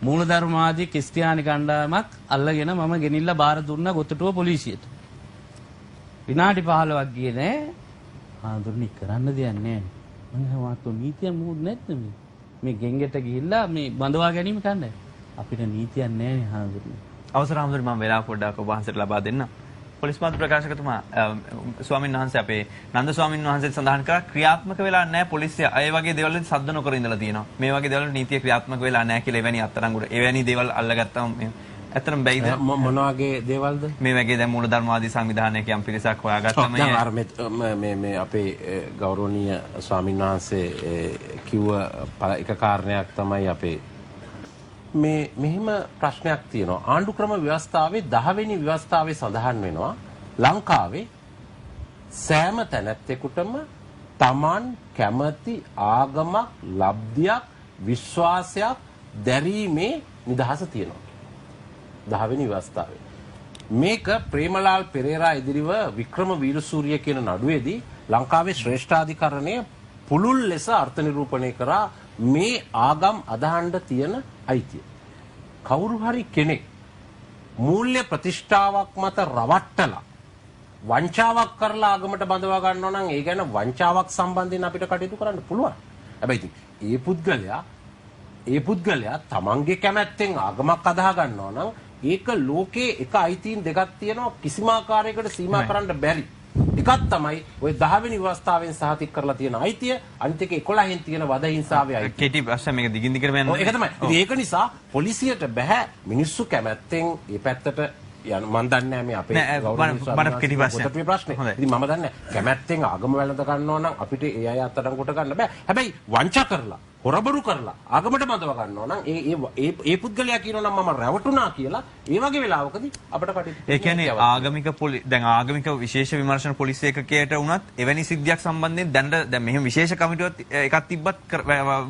මූලධර්මවාදී ක්‍රිස්තියානි කණ්ඩායමක් අල්ලගෙන මම ගෙනිල්ලා බාර දුන්නා ගොතටුව පොලිසියට. විනාඩි 15ක් ගියේ නෑ. ආඳුරණි කරන්න දෙයක් නෑ. මම හිතුවා නීතිය මොකද නැත්නම් මේ ගෙන්ගෙට ගිහිල්ලා මේ බඳවා ගැනීම කන්නේ. අපිට නීතියක් නෑනේ ආඳුරණි. අවසර ආඳුරණි මම වෙලාව පොඩ්ඩක් ඔබ වහන්සේට ලබා දෙන්න. පොලිස් මාධ්‍ය ප්‍රකාශකතුමා ස්වාමීන් වහන්සේ අපේ නන්ද ස්වාමීන් වහන්සේ සඳහන් කරා ක්‍රියාත්මක වෙලා නැහැ පොලිසිය. ඒ වගේ දේවල් වලින් සද්ද නොකර ඉඳලා තියෙනවා. මේ වගේ දේවල් නීතිය ක්‍රියාත්මක වෙලා නැහැ කියලා එවැනි අත්අඩංගුවට. එවැනි දේවල් අල්ලගත්තම ඇත්තටම බැයිද? මොන වගේ දේවල්ද? මේ වගේ දැන් මූලධර්මවාදී සංවිධානයක යම් පිරිසක් හොයාගත්තම මේ අපේ ගෞරවනීය ස්වාමීන් වහන්සේ කිව්ව එක කාරණයක් තමයි අපේ මෙහෙම ප්‍රශ්නයක් තියෙනවා. ආණ්ඩුක්‍රම ව්‍යවස්ථාවේ 10 වෙනි ව්‍යවස්ථාවේ සඳහන් වෙනවා ලංකාවේ සෑම තැනැත්තෙකුටම Taman කැමති ආගමක්, ලබ්ධියක්, විශ්වාසයක් දැරීමේ නිදහස තියෙනවා. 10 වෙනි ව්‍යවස්ථාවේ. මේක ප්‍රේමලාල් පෙරේරා ඉදිරිව වික්‍රම වීරසූරිය කියන නඩුවේදී ලංකාවේ ශ්‍රේෂ්ඨාධිකරණය පුළුල් ලෙස අර්ථ නිරූපණය කරා මේ ආගම් අදහන්න තියෙන අයිතිය. කවුරු හරි කෙනෙක් මූල්‍ය ප්‍රතිෂ්ඨාවක් මත රවට්ටලා වංචාවක් කරලා ආගමට බඳවා ගන්නවා නම් ඒ ගැන වංචාවක් සම්බන්ධයෙන් අපිට කටයුතු කරන්න පුළුවන්. හැබැයි ඉතින් ඒ පුද්ගලයා තමන්ගේ කැමැත්තෙන් ආගමක් අදහා ගන්නවා නම් ඒක ලෝකේ එක අයිතීන් දෙකක් තියෙනවා කිසිම ආකාරයකට සීමා කරන්න බැරි. එකක් තමයි ওই 10 වෙනි ව්‍යවස්ථාවෙන් සහතික කරලා තියෙන අයිතිය, අනිත් එක 11න් තියෙන වද හිංසාවේ අයිතිය. කෙටි ප්‍රශ්න මේක දිගින් දිගටම යනවා. ඒක තමයි. ඉතින් ඒක නිසා පොලිසියට බෑ මිනිස්සු කැමැත්තෙන් මේ පැත්තට යන මම දන්නේ නැහැ මේ අපේ ගෞරවනීය ප්‍රශ්නේ. ඉතින් මම දන්නේ කැමැත්තෙන් ආගම වැළඳ ගන්නවා නම් අපිට ඒ අය අත්අඩංගුවට ගන්න බෑ. හැබැයි වංචා කරලා, හොරබරු කරලා ආගමට බඳව ගන්නවා නම් ඒ පුද්ගලයා කියනවා නම් මම රැවටුණා කියලා ඒ වගේ වෙලාවකදී අපිට කටයුතු. ඒ කියන්නේ ආගමික දැන් ආගමික විශේෂ විමර්ශන පොලිස් ඒකකයට වුණත් එවැනි සිද්ධියක් සම්බන්ධයෙන් දැන් මෙහෙම විශේෂ කමිටුවක් එකක් තිබ්බත්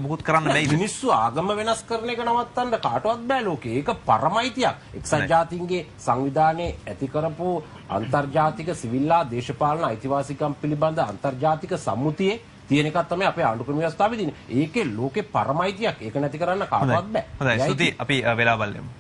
මොකුත් කරන්න බැයි. මිනිස්සු ආගම වෙනස් කරන එක නවත්තන්න කාටවත් බෑ ලෝකේ. ඒක පරමයිතියක්. එක්සත් ජාතීන්ගේ සංවිධානයේ ඇති කරපු අන්තර්ජාතික සිවිල්ලා දේශපාලන අයිතිවාසිකම් පිළිබඳ අන්තර්ජාතික සම්මුතියේ තියෙන එකක් තමයි අපේ ආණ්ඩුක්‍රම ව්‍යවස්ථාවේ තියෙන්නේ. ඒකේ ලෝකේ පරමයිතියක්. ඒක නැති කරන්න කාටවත් බෑ. හොඳයි. ස්තුතියි. අපි වෙලාව බලමු.